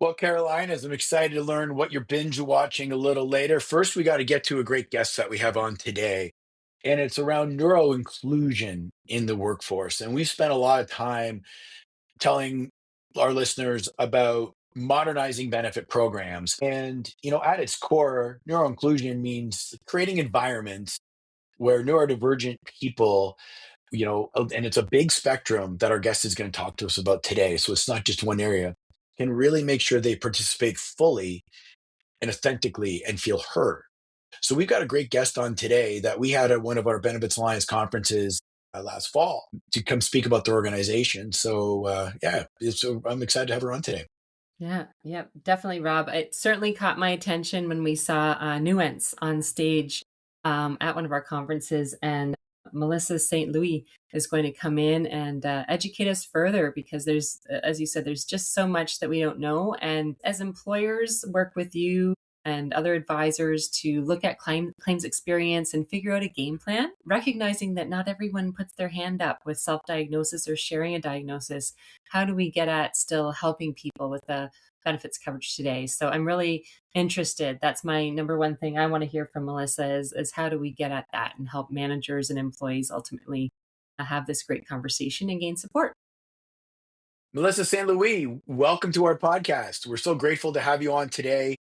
Well, Caroline, as I'm excited to learn what you're binge watching a little later, first we got to get to a great guest that we have on today. And it's around neuro-inclusion in the workforce. And we've spent a lot of time telling our listeners about modernizing benefit programs. And, at its core, neuro-inclusion means creating environments where neurodivergent people, and it's a big spectrum that our guest is going to talk to us about today. So it's not just one area, can really make sure they participate fully and authentically and feel heard. So we've got a great guest on today that we had at one of our Benefits Alliance conferences last fall to come speak about their organization. So I'm excited to have her on today. Yeah, definitely, Rob. It certainly caught my attention when we saw Nüense on stage at one of our conferences, and Melissa St. Louis is going to come in and educate us further, because there's, as you said, there's just so much that we don't know. And as employers work with you and other advisors to look at claims experience and figure out a game plan, recognizing that not everyone puts their hand up with self-diagnosis or sharing a diagnosis. How do we get at still helping people with the benefits coverage today? So I'm really interested. That's my number one thing I want to hear from Melissa is how do we get at that and help managers and employees ultimately have this great conversation and gain support. Melissa St. Louis, welcome to our podcast. We're so grateful to have you on today.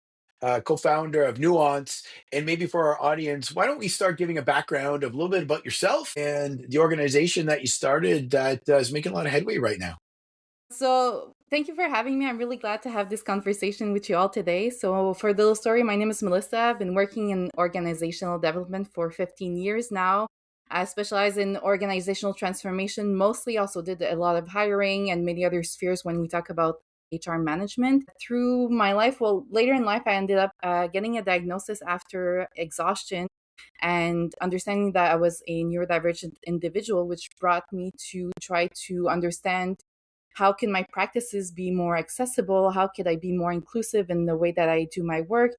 Co-founder of Nüense. And maybe for our audience, why don't we start giving a background of a little bit about yourself and the organization that you started that is making a lot of headway right now. So thank you for having me. I'm really glad to have this conversation with you all today. So for the little story, my name is Melissa. I've been working in organizational development for 15 years now. I specialize in organizational transformation, mostly also did a lot of hiring and many other spheres when we talk about HR management. Through my life, later in life, I ended up getting a diagnosis after exhaustion and understanding that I was a neurodivergent individual, which brought me to try to understand how can my practices be more accessible? How could I be more inclusive in the way that I do my work?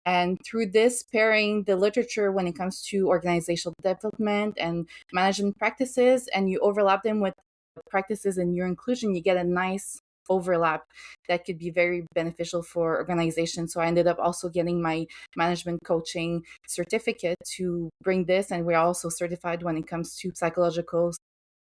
And through this, pairing the literature when it comes to organizational development and management practices, and you overlap them with practices in neuro-inclusion, you get a nice overlap that could be very beneficial for organizations. So I ended up also getting my management coaching certificate to bring this, and we're also certified when it comes to psychological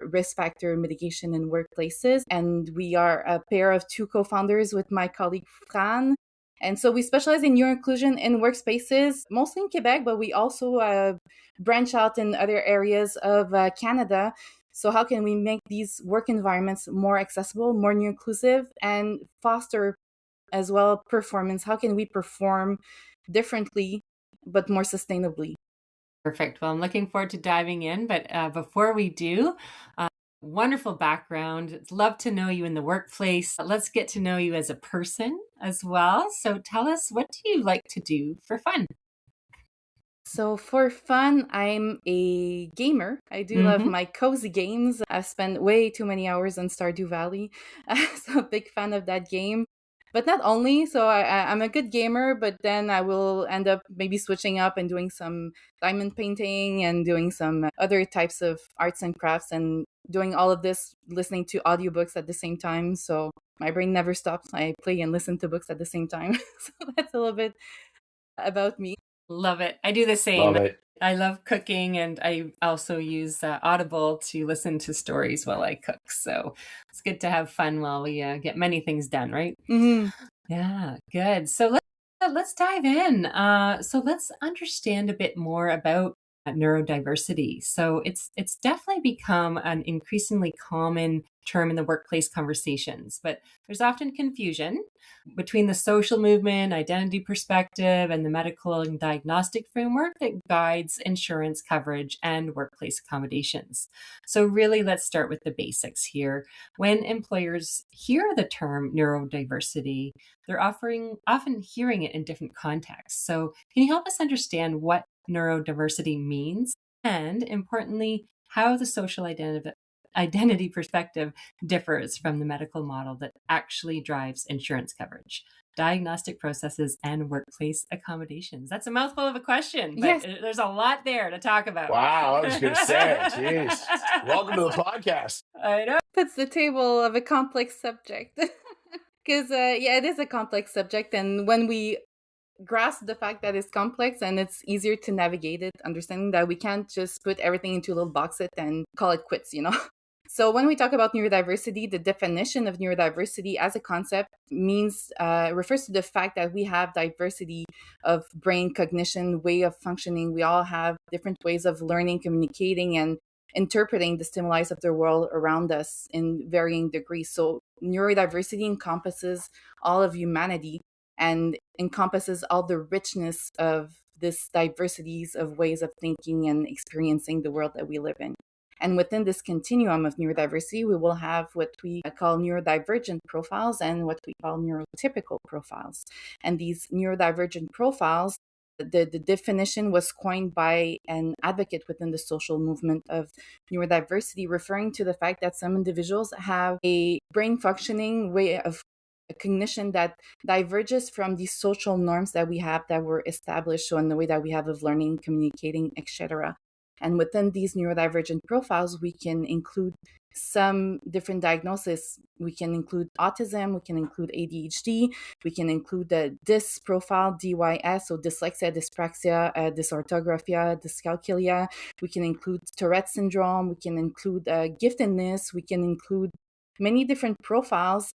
risk factor mitigation in workplaces. And we are a pair of two co-founders with my colleague Fran. And so we specialize in neuro-inclusion in workspaces, mostly in Quebec, but we also branch out in other areas of Canada. So how can we make these work environments more accessible, more neuro-inclusive, and foster as well performance? How can we perform differently, but more sustainably? Perfect. Well, I'm looking forward to diving in. But before we do, wonderful background. Love to know you in the workplace. Let's get to know you as a person as well. So tell us, what do you like to do for fun? So for fun, I'm a gamer. I do love my cozy games. I've spent way too many hours on Stardew Valley. So a big fan of that game. But not only, so I'm a good gamer, but then I will end up maybe switching up and doing some diamond painting and doing some other types of arts and crafts, and doing all of this listening to audiobooks at the same time. So my brain never stops. I play and listen to books at the same time. So that's a little bit about me. Love it. I do the same. Love it. I love cooking, and I also use Audible to listen to stories while I cook. So it's good to have fun while we get many things done, right? Mm-hmm. Yeah, good. So let's dive in. So let's understand a bit more about neurodiversity. So it's definitely become an increasingly common term in the workplace conversations, but there's often confusion between the social movement, identity perspective, and the medical and diagnostic framework that guides insurance coverage and workplace accommodations. So really, let's start with the basics here. When employers hear the term neurodiversity, they're often hearing it in different contexts. So can you help us understand what neurodiversity means, and importantly, how the social identity perspective differs from the medical model that actually drives insurance coverage, diagnostic processes, and workplace accommodations. That's a mouthful of a question, but Yes. there's a lot there to talk about. Wow, I was going to say, jeez. Welcome to the podcast. I know. Puts the table of a complex subject. Because, yeah, it is a complex subject. And when we grasp the fact that it's complex and it's easier to navigate it, understanding that we can't just put everything into a little box it and call it quits, you know? So when we talk about neurodiversity, the definition of neurodiversity as a concept refers to the fact that we have diversity of brain cognition, way of functioning. We all have different ways of learning, communicating, and interpreting the stimuli of the world around us in varying degrees. So neurodiversity encompasses all of humanity and encompasses all the richness of this diversities of ways of thinking and experiencing the world that we live in. And within this continuum of neurodiversity, we will have what we call neurodivergent profiles and what we call neurotypical profiles. And these neurodivergent profiles, the definition was coined by an advocate within the social movement of neurodiversity, referring to the fact that some individuals have a brain functioning way of cognition that diverges from the social norms that we have that were established, so in the way that we have of learning, communicating, etc. And within these neurodivergent profiles, we can include some different diagnoses. We can include autism, we can include ADHD, we can include the DIS profile, DYS, so dyslexia, dyspraxia, dysorthographia, dyscalculia. We can include Tourette syndrome, we can include giftedness, we can include many different profiles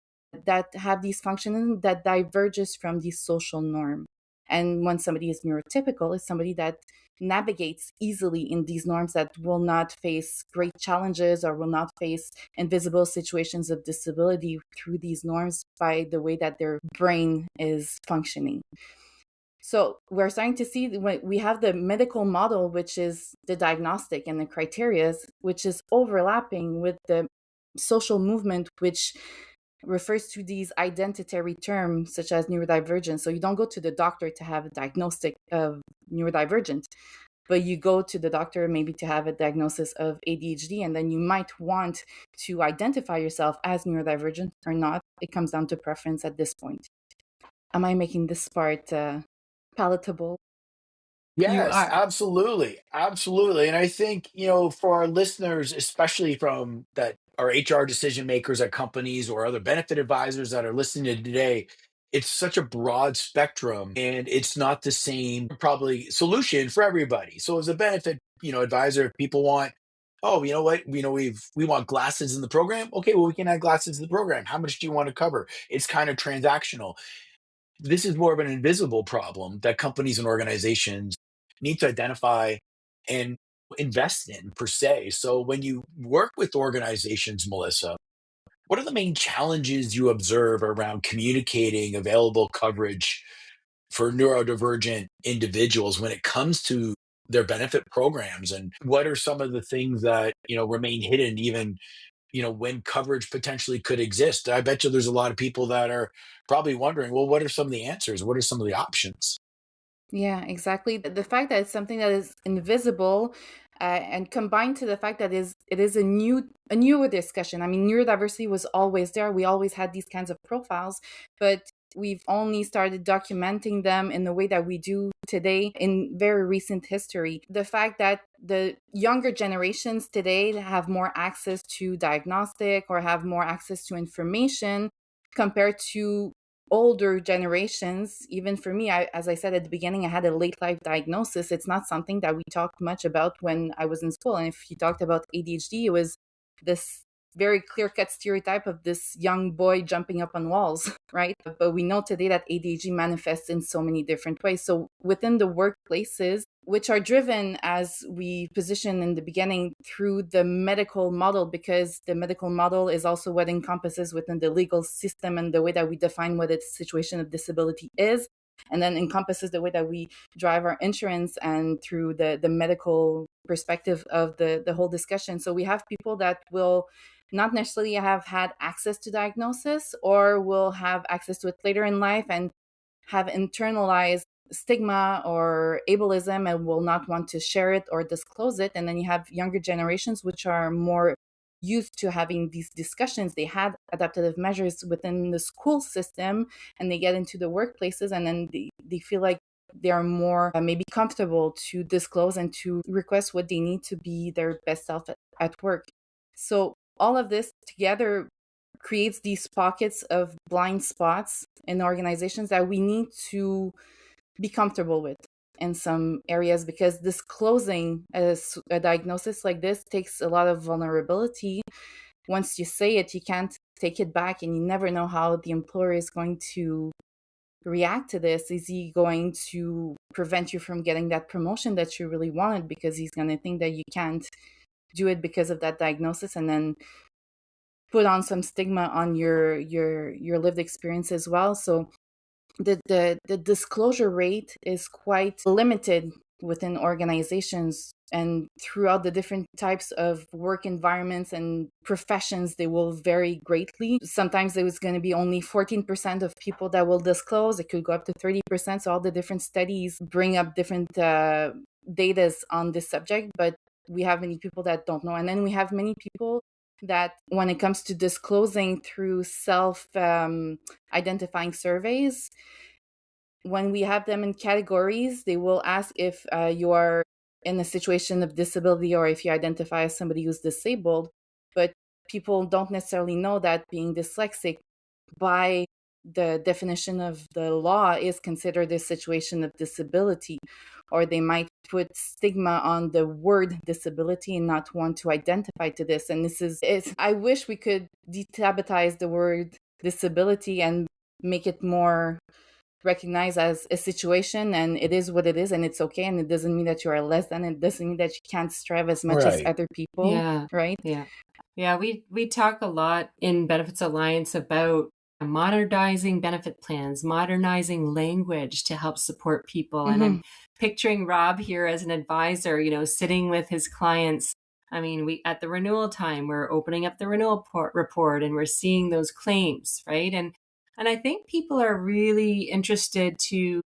that have these functions that diverges from the social norm. And when somebody is neurotypical, it's somebody that navigates easily in these norms, that will not face great challenges or will not face invisible situations of disability through these norms by the way that their brain is functioning. So we're starting to see we have the medical model, which is the diagnostic and the criteria, which is overlapping with the social movement, which refers to these identitary terms such as neurodivergent. So you don't go to the doctor to have a diagnostic of neurodivergent, but you go to the doctor maybe to have a diagnosis of ADHD, and then you might want to identify yourself as neurodivergent or not. It comes down to preference at this point. Am I making this part palatable? Yes, absolutely. Absolutely. And I think, for our listeners, especially from that our HR decision makers at companies or other benefit advisors that are listening to today, it's such a broad spectrum and it's not the same probably solution for everybody. So as a benefit, advisor, if people want, oh, you know what, we want glasses in the program. Okay, well, we can add glasses to the program. How much do you want to cover? It's kind of transactional. This is more of an invisible problem that companies and organizations need to identify and invest in per se. So when you work with organizations, Melissa, what are the main challenges you observe around communicating available coverage for neurodivergent individuals when it comes to their benefit programs? And what are some of the things that, remain hidden even, when coverage potentially could exist? I bet you there's a lot of people that are probably wondering, well, what are some of the answers? What are some of the options? Yeah, exactly. The fact that it's something that is invisible, and combined to the fact that it is a newer discussion. I mean, neurodiversity was always there. We always had these kinds of profiles, but we've only started documenting them in the way that we do today in very recent history. The fact that the younger generations today have more access to diagnostic or have more access to information compared to older generations. Even for me, as I said at the beginning, I had a late life diagnosis. It's not something that we talked much about when I was in school. And if you talked about ADHD, it was this very clear-cut stereotype of this young boy jumping up on walls, right? But we know today that ADHD manifests in so many different ways. So within the workplaces, which are driven, as we positioned in the beginning, through the medical model, because the medical model is also what encompasses within the legal system and the way that we define what a situation of disability is, and then encompasses the way that we drive our insurance and through the medical perspective of the whole discussion. So we have people that will not necessarily have had access to diagnosis or will have access to it later in life and have internalized stigma or ableism and will not want to share it or disclose it. And then you have younger generations, which are more used to having these discussions. They had adaptive measures within the school system, and they get into the workplaces, and then they feel like they are more maybe comfortable to disclose and to request what they need to be their best self at work. So all of this together creates these pockets of blind spots in organizations that we need to be comfortable with in some areas, because disclosing a diagnosis like this takes a lot of vulnerability. Once you say it, you can't take it back, and you never know how the employer is going to react to this. Is he going to prevent you from getting that promotion that you really wanted because he's going to think that you can't do it because of that diagnosis, and then put on some stigma on your lived experience as well? So the disclosure rate is quite limited within organizations, and throughout the different types of work environments and professions, they will vary greatly. Sometimes there is going to be only 14% of people that will disclose. It could go up to 30%. So all the different studies bring up different data on this subject, but we have many people that don't know. And then we have many people that, when it comes to disclosing through self-identifying surveys, when we have them in categories, they will ask if you are in a situation of disability or if you identify as somebody who's disabled. But people don't necessarily know that being dyslexic, by the definition of the law, is considered a situation of disability, or they might put stigma on the word disability and not want to identify to this. And I wish we could detabutize the word disability and make it more recognized as a situation, and it is what it is, and it's okay, and it doesn't mean that you are less than. It doesn't mean that you can't strive as much as other people. Right? We talk a lot in Benefits Alliance about modernizing benefit plans, modernizing language to help support people. And I'm picturing Rob here as an advisor, sitting with his clients. I mean, we at the renewal time, we're opening up the renewal report and we're seeing those claims, right? And I think people are really interested to,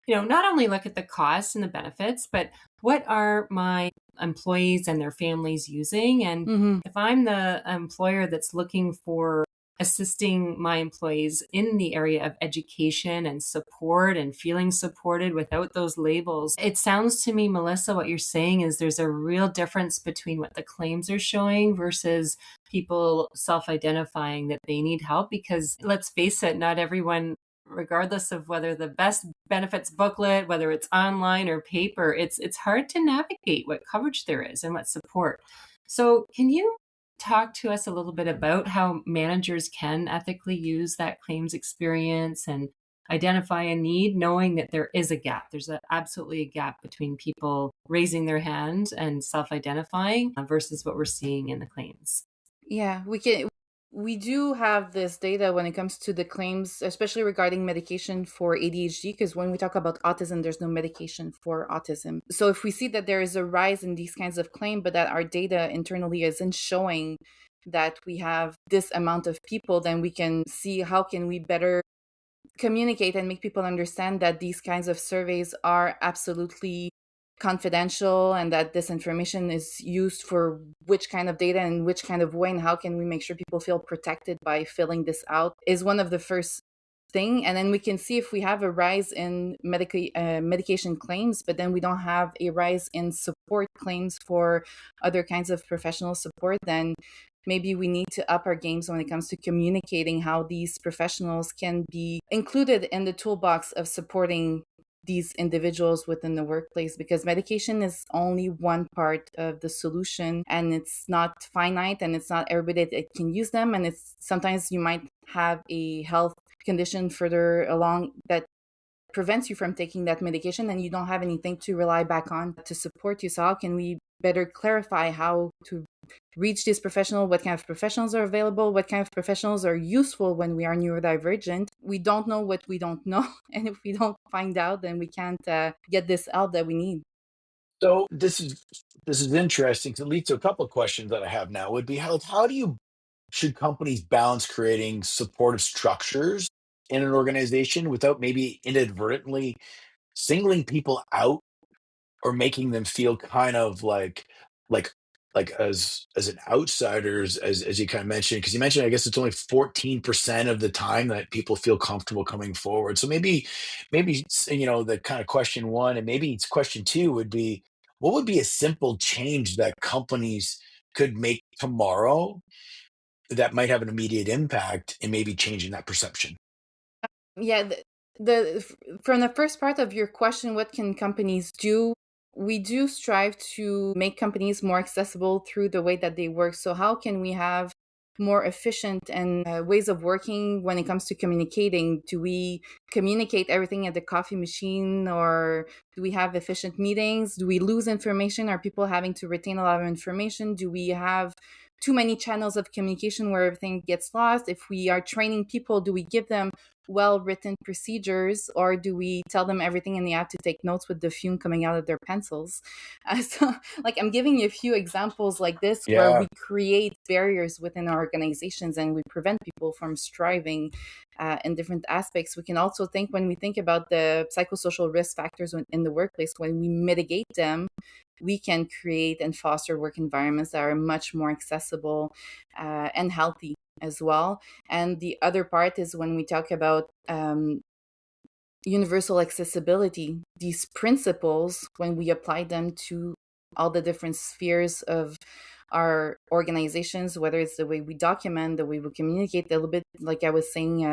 not only look at the costs and the benefits, but what are my employees and their families using? And if I'm the employer that's looking for assisting my employees in the area of education and support and feeling supported without those labels, it sounds to me, Melissa, what you're saying is there's a real difference between what the claims are showing versus people self-identifying that they need help. Because let's face it, not everyone, regardless of whether the best benefits booklet, whether it's online or paper, it's hard to navigate what coverage there is and what support. So can you talk to us a little bit about how managers can ethically use that claims experience and identify a need, knowing that there is a gap? There's absolutely a gap between people raising their hand and self-identifying versus what we're seeing in the claims. Yeah, we do have this data when it comes to the claims, especially regarding medication for ADHD, because when we talk about autism, there's no medication for autism. So if we see that there is a rise in these kinds of claims, but that our data internally isn't showing that we have this amount of people, then we can see how can we better communicate and make people understand that these kinds of surveys are absolutely confidential, and that this information is used for which kind of data and which kind of way, and how can we make sure people feel protected by filling this out, is one of the first thing. And then we can see if we have a rise in medication claims, but then we don't have a rise in support claims for other kinds of professional support, then maybe we need to up our games when it comes to communicating how these professionals can be included in the toolbox of supporting these individuals within the workplace, because medication is only one part of the solution, and it's not finite, and it's not everybody that can use them. And it's sometimes you might have a health condition further along that prevents you from taking that medication, and you don't have anything to rely back on to support you. So how can we better clarify how to reach this professional, what kind of professionals are available, what kind of professionals are useful when we are neurodivergent? We don't know what we don't know. And if we don't find out, then we can't get this help that we need. So this is interesting. 'Cause it leads to a couple of questions that I have now. Would be how should companies balance creating supportive structures in an organization without maybe inadvertently singling people out or making them feel kind of like like as an outsiders, as you kind of mentioned, because you mentioned, I guess it's only 14% of the time that people feel comfortable coming forward. So maybe the kind of question one, and maybe it's question two would be, what would be a simple change that companies could make tomorrow that might have an immediate impact in maybe changing that perception? Yeah, from the first part of your question, what can companies do? We do strive to make companies more accessible through the way that they work. So how can we have more efficient and ways of working when it comes to communicating? Do we communicate everything at the coffee machine, or do we have efficient meetings? Do we lose information? Are people having to retain a lot of information? Do we have too many channels of communication where everything gets lost? If we are training people, do we give them well-written procedures, or do we tell them everything and they have to take notes with the fume coming out of their pencils? So, like, I'm giving you a few examples like this where Yeah. we create barriers within our organizations and we prevent people from striving in different aspects. We can also think, when we think about the psychosocial risk factors in the workplace, when we mitigate them, we can create and foster work environments that are much more accessible and healthy as well. And the other part is when we talk about universal accessibility, these principles, when we apply them to all the different spheres of our organizations, whether it's the way we document, the way we communicate, a little bit like I was saying,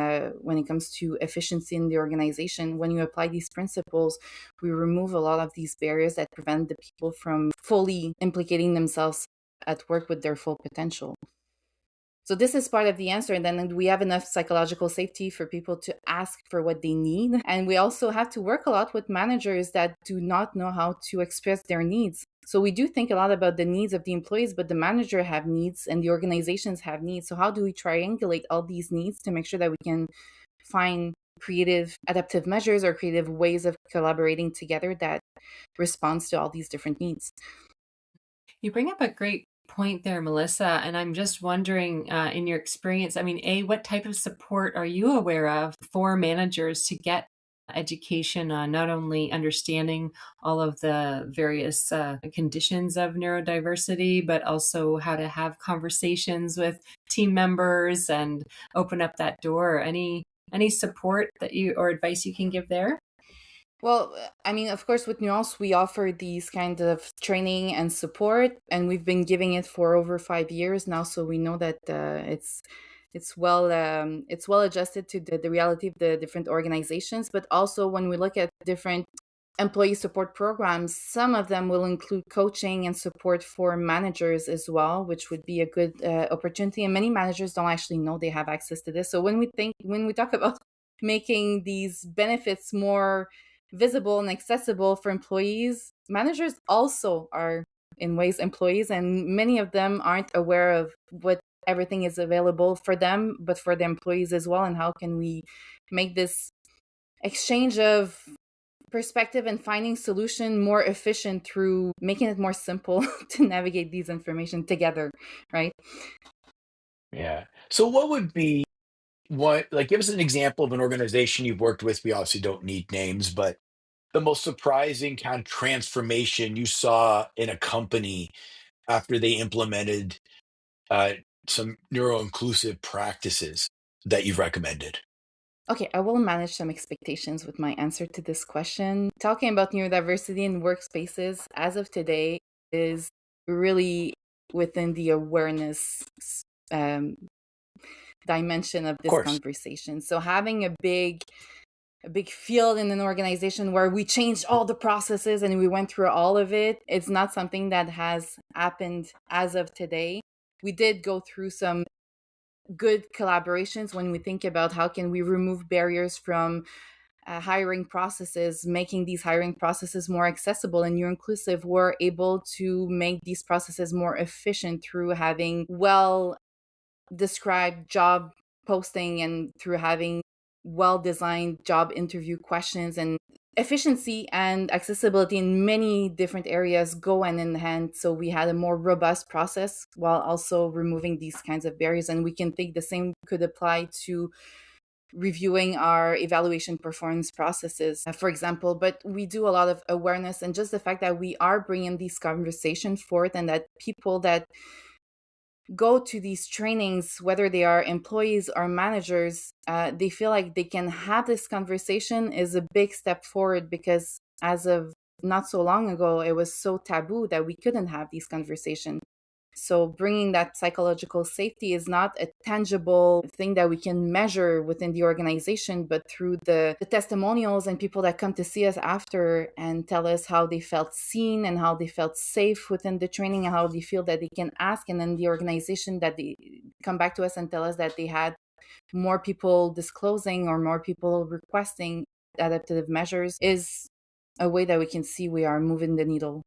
when it comes to efficiency in the organization, when you apply these principles, we remove a lot of these barriers that prevent the people from fully implicating themselves at work with their full potential. So this is part of the answer. And then we have enough psychological safety for people to ask for what they need. And we also have to work a lot with managers that do not know how to express their needs. So we do think a lot about the needs of the employees, but the manager have needs and the organizations have needs. So how do we triangulate all these needs to make sure that we can find creative adaptive measures or creative ways of collaborating together that responds to all these different needs? You bring up a great point there, Melissa, and I'm just wondering, in your experience, I mean, what type of support are you aware of for managers to get education on not only understanding all of the various conditions of neurodiversity, but also how to have conversations with team members and open up that door? Any support that you or advice you can give there? Well, I mean, of course, with Nuance, we offer these kind of training and support, and we've been giving it for over 5 years now. So we know that it's well adjusted to the reality of the different organizations. But also, when we look at different employee support programs, some of them will include coaching and support for managers as well, which would be a good opportunity. And many managers don't actually know they have access to this. So when we talk about making these benefits more visible and accessible for employees, managers also are in ways employees, and many of them aren't aware of what everything is available for them, but for the employees as well. And how can we make this exchange of perspective and finding solution more efficient through making it more simple to navigate these information together, right? Yeah. So what would be give us an example of an organization you've worked with. We obviously don't need names, but the most surprising kind of transformation you saw in a company after they implemented uh, some neuro-inclusive practices that you've recommended. Okay, I will manage some expectations with my answer to this question. Talking about neurodiversity in workspaces as of today is really within the awareness um, dimension of Of this course. conversation. So having a big field in an organization where we changed all the processes and we went through all of it, it's not something that has happened as of today. We did go through some good collaborations when we think about how can we remove barriers from hiring processes, making these hiring processes more accessible and neuro inclusive. We're able to make these processes more efficient through having well described job posting and through having well designed job interview questions. And efficiency and accessibility in many different areas go hand in hand. So we had a more robust process while also removing these kinds of barriers. And we can think the same could apply to reviewing our evaluation performance processes, for example. But we do a lot of awareness, and just the fact that we are bringing these conversations forth, and that people that go to these trainings, whether they are employees or managers, they feel like they can have this conversation is a big step forward, because as of not so long ago, it was so taboo that we couldn't have these conversations. So bringing that psychological safety is not a tangible thing that we can measure within the organization, but through the testimonials and people that come to see us after and tell us how they felt seen and how they felt safe within the training and how they feel that they can ask. And then the organization that they come back to us and tell us that they had more people disclosing or more people requesting adaptive measures is a way that we can see we are moving the needle.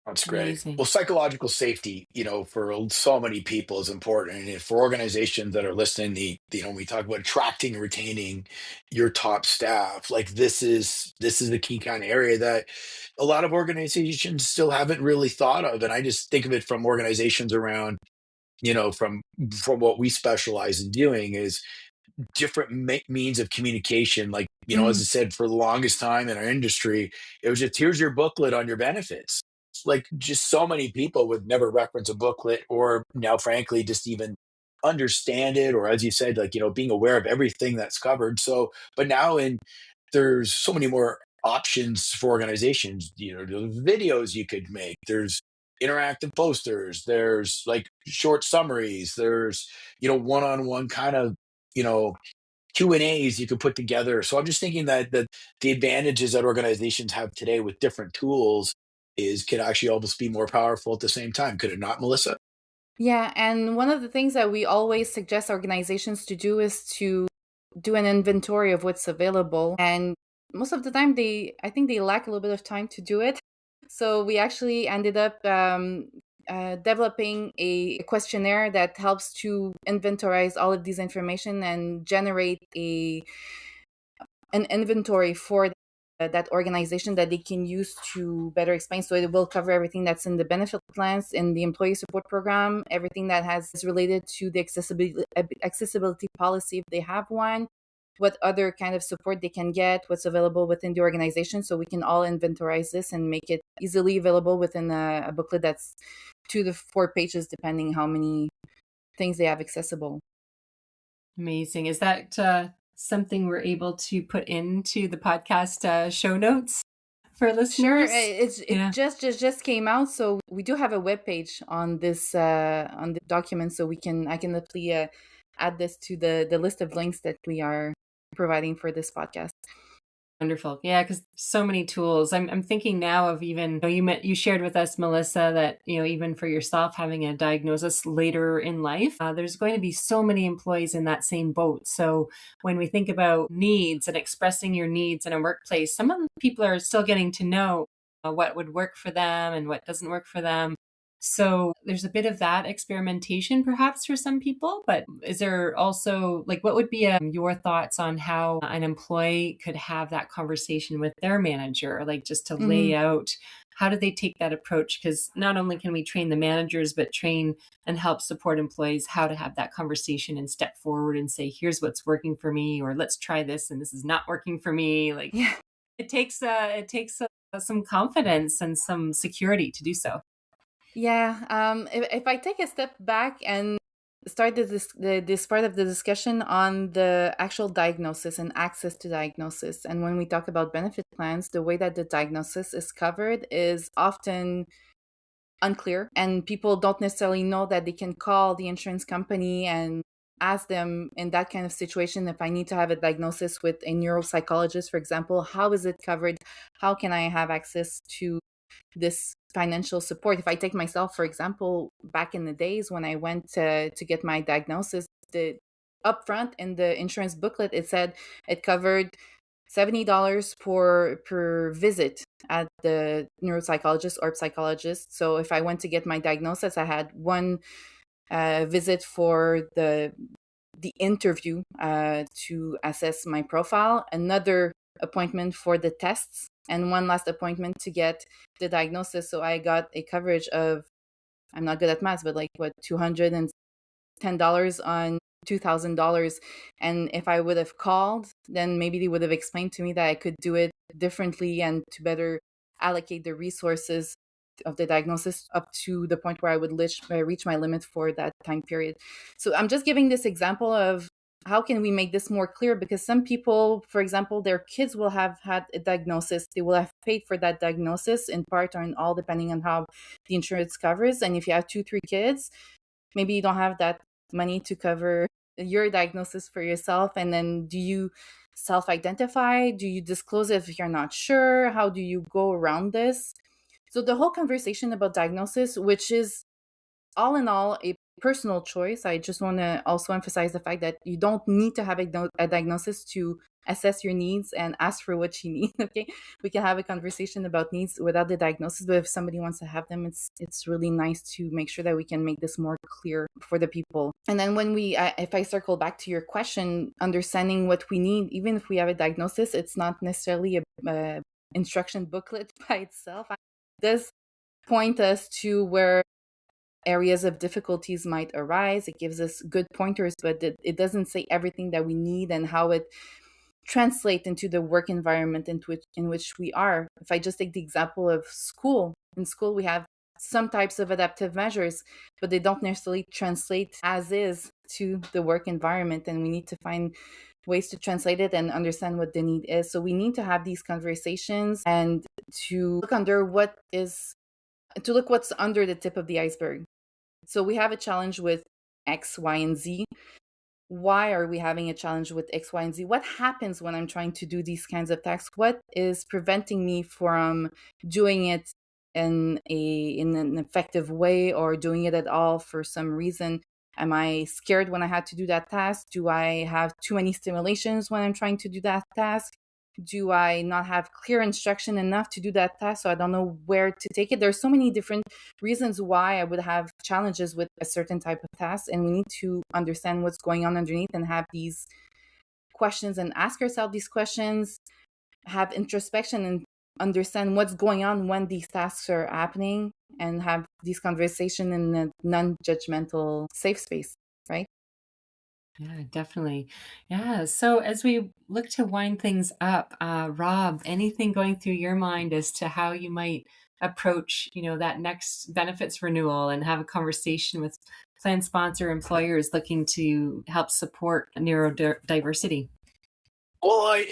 That's great. Amazing. Well, psychological safety, for so many people is important. And for organizations that are listening, we talk about attracting and retaining your top staff. Like this is the key kind of area that a lot of organizations still haven't really thought of. And I just think of it from organizations around, from what we specialize in doing is different means of communication. Like, as I said, for the longest time in our industry, it was just, here's your booklet on your benefits. Like, just so many people would never reference a booklet, or now, frankly, just even understand it. Or, as you said, like, being aware of everything that's covered. So, but now there's so many more options for organizations. There's videos you could make. There's interactive posters. There's like short summaries. There's, one-on-one kind of, you know, Q&As you could put together. So I'm just thinking that the advantages that organizations have today with different tools could actually almost be more powerful at the same time. Could it not, Melissa? Yeah, and one of the things that we always suggest organizations to do is to do an inventory of what's available. And most of the time, I think they lack a little bit of time to do it. So we actually ended up developing a questionnaire that helps to inventorize all of these information and generate an inventory for that organization that they can use to better explain. So it will cover everything that's in the benefit plans, in the employee support program, everything that is related to the accessibility policy if they have one, what other kind of support they can get, what's available within the organization. So we can all inventorize this and make it easily available within a booklet that's 2 to 4 pages, depending how many things they have accessible. Amazing. Is that something we're able to put into the podcast show notes for listeners? Sure, it just came out, so we do have a webpage on this on the document, so I can definitely add this to the list of links that we are providing for this podcast. Wonderful. Yeah, because so many tools. I'm thinking now of even, you shared with us, Melissa, that, even for yourself having a diagnosis later in life, there's going to be so many employees in that same boat. So when we think about needs and expressing your needs in a workplace, some of the people are still getting to know what would work for them and what doesn't work for them. So there's a bit of that experimentation perhaps for some people, but is there also, what would be your thoughts on how an employee could have that conversation with their manager, just to lay out, how do they take that approach? Because not only can we train the managers, but train and help support employees how to have that conversation and step forward and say, here's what's working for me, or let's try this and this is not working for me. It takes some confidence and some security to do so. Yeah, if I take a step back and start this part of the discussion on the actual diagnosis and access to diagnosis, and when we talk about benefit plans, the way that the diagnosis is covered is often unclear, and people don't necessarily know that they can call the insurance company and ask them in that kind of situation, if I need to have a diagnosis with a neuropsychologist, for example, how is it covered? How can I have access to this financial support? If I take myself, for example, back in the days when I went to get my diagnosis, the upfront in the insurance booklet, it said it covered $70 per visit at the neuropsychologist or psychologist. So if I went to get my diagnosis, I had one visit for the interview to assess my profile, another appointment for the tests, and one last appointment to get the diagnosis. So I got a coverage of, I'm not good at math, but $210 on $2,000. And if I would have called, then maybe they would have explained to me that I could do it differently and to better allocate the resources of the diagnosis up to the point where I would reach my limit for that time period. So I'm just giving this example of how can we make this more clear? Because some people, for example, their kids will have had a diagnosis. They will have paid for that diagnosis in part or in all, depending on how the insurance covers. And if you have 2, 3 kids, maybe you don't have that money to cover your diagnosis for yourself. And then do you self-identify? Do you disclose it if you're not sure? How do you go around this? So the whole conversation about diagnosis, which is all in all a personal choice. I just want to also emphasize the fact that you don't need to have a diagnosis to assess your needs and ask for what you need. Okay, we can have a conversation about needs without the diagnosis, but if somebody wants to have them, it's really nice to make sure that we can make this more clear for the people. And then when if I circle back to your question, understanding what we need, even if we have a diagnosis, it's not necessarily a instruction booklet by itself. It does point us to where areas of difficulties might arise. It gives us good pointers, but it doesn't say everything that we need and how it translates into the work environment in which we are. If I just take the example of school, in school we have some types of adaptive measures, but they don't necessarily translate as is to the work environment, and we need to find ways to translate it and understand what the need is. So we need to have these conversations and to look what's under the tip of the iceberg. So we have a challenge with X, Y, and Z. Why are we having a challenge with X, Y, and Z? What happens when I'm trying to do these kinds of tasks? What is preventing me from doing it in an effective way or doing it at all for some reason? Am I scared when I had to do that task? Do I have too many stimulations when I'm trying to do that task? Do I not have clear instruction enough to do that task, so I don't know where to take it? There's so many different reasons why I would have challenges with a certain type of task, and we need to understand what's going on underneath and have these questions and ask ourselves these questions, have introspection and understand what's going on when these tasks are happening, and have these conversations in a non-judgmental safe space, right? Yeah, definitely. Yeah. So as we look to wind things up, Rob, anything going through your mind as to how you might approach, that next benefits renewal and have a conversation with plan sponsor employers looking to help support neurodiversity? Well,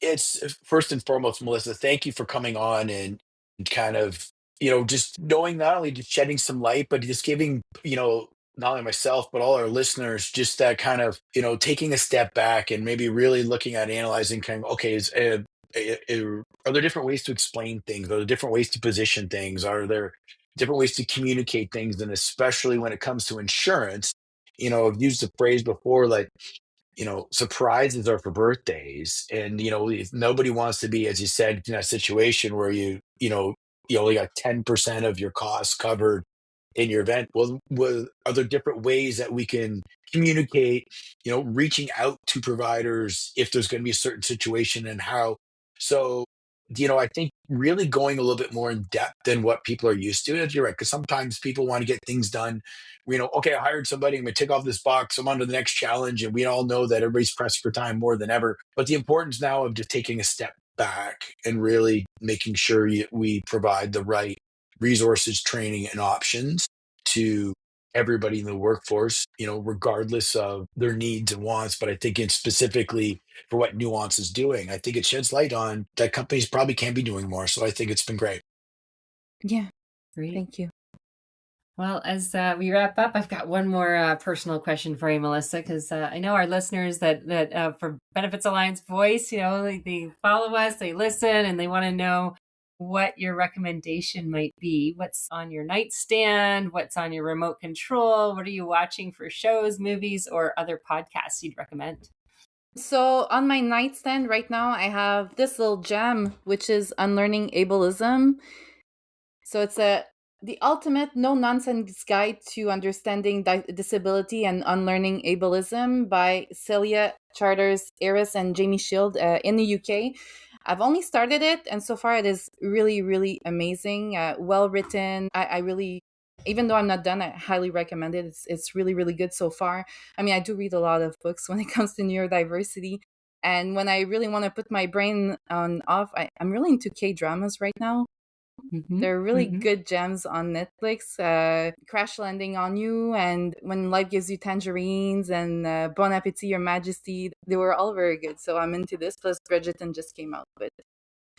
it's first and foremost, Melissa, thank you for coming on and kind of, just knowing, not only just shedding some light, but just giving, not only myself, but all our listeners, just that kind of, taking a step back and maybe really looking at analyzing kind of, okay, are there different ways to explain things? Are there different ways to position things? Are there different ways to communicate things? And especially when it comes to insurance, I've used the phrase before, like, surprises are for birthdays. And, if nobody wants to be, as you said, in a situation where you only got 10% of your costs covered in your event. Well, are there different ways that we can communicate, reaching out to providers if there's going to be a certain situation and how? So, I think really going a little bit more in depth than what people are used to. And you're right, because sometimes people want to get things done. Okay, I hired somebody, I'm going to tick off this box, I'm on to the next challenge. And we all know that everybody's pressed for time more than ever. But the importance now of just taking a step back and really making sure we provide the right resources, training, and options to everybody in the workforce, regardless of their needs and wants. But I think it's specifically for what Nuance is doing. I think it sheds light on that companies probably can be doing more. So I think it's been great. Yeah, Great. thank you. Well, as we wrap up, I've got one more personal question for you, Melissa, because I know our listeners that for Benefits Alliance Voice, they follow us, they listen, and they want to know what your recommendation might be. What's on your nightstand? What's on your remote control? What are you watching for shows, movies, or other podcasts you'd recommend? So on my nightstand right now, I have this little gem, which is Unlearning Ableism. So it's the ultimate no-nonsense guide to understanding disability and unlearning ableism by Celia Charters Harris and Jamie Shield in the UK. I've only started it, and so far it is really, really amazing, well written. I really even though I'm not done, I highly recommend it. It's really, really good so far. I mean, I do read a lot of books when it comes to neurodiversity. And when I really want to put my brain on off, I'm really into K-dramas right now. They're really good gems on Netflix. Crash Landing on You, and When Life Gives You Tangerines, and Bon Appetit, Your Majesty. They were all very good. So I'm into this. Plus, Bridgerton just came out, but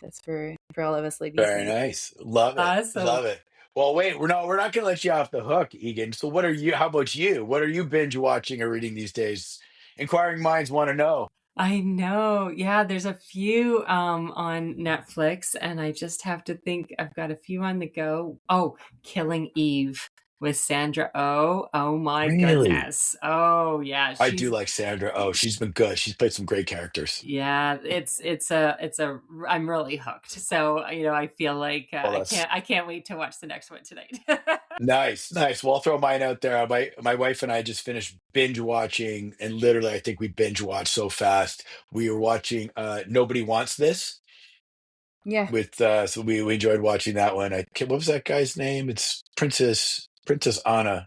that's for all of us ladies. Very nice. Love it. Awesome. Love it. Well, wait, we're not going to let you off the hook, Egan. So how about you? What are you binge watching or reading these days? Inquiring minds want to know. I know. Yeah, there's a few on Netflix, and I just have to think. I've got a few on the go. Oh, Killing Eve with Sandra Oh. Oh my Really? goodness. Oh yeah, I do she's like Sandra. Oh, she's been good. She's played some great characters. yeah. It's a. I'm really hooked. So I feel like Well, I that's can't wait to watch the next one tonight. nice. Nice. Well, I'll throw mine out there. My wife and I just finished binge watching, and literally, I think we binge watched so fast. We were watching Nobody Wants This Yeah. with so we enjoyed watching that one. What was that guy's name? It's Princess Anna.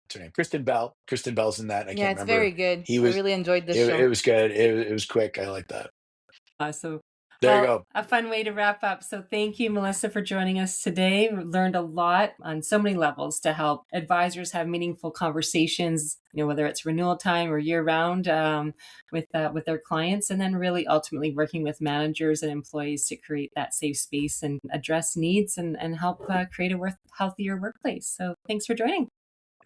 What's her name? Kristen Bell. Kristen Bell's in that. I Yeah, can't it's very remember. good. He I was really enjoyed this it show. was good. It was quick. I like that. Awesome. There you Well, go. a fun way to wrap up. So thank you, Melissa, for joining us today. We learned a lot on so many levels to help advisors have meaningful conversations, whether it's renewal time or year round with their clients, and then really ultimately working with managers and employees to create that safe space and address needs and help create a healthier workplace. So thanks for joining.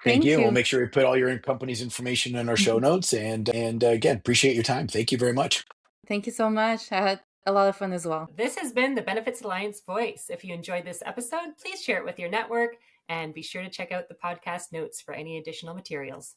Thank Thank you. We'll you. make sure we put all your company's information in our show notes. And again, appreciate your time. Thank you very much. Thank you so much. I had a lot of fun as well. This has been the Benefits Alliance Voice. If you enjoyed this episode, please share it with your network and be sure to check out the podcast notes for any additional materials.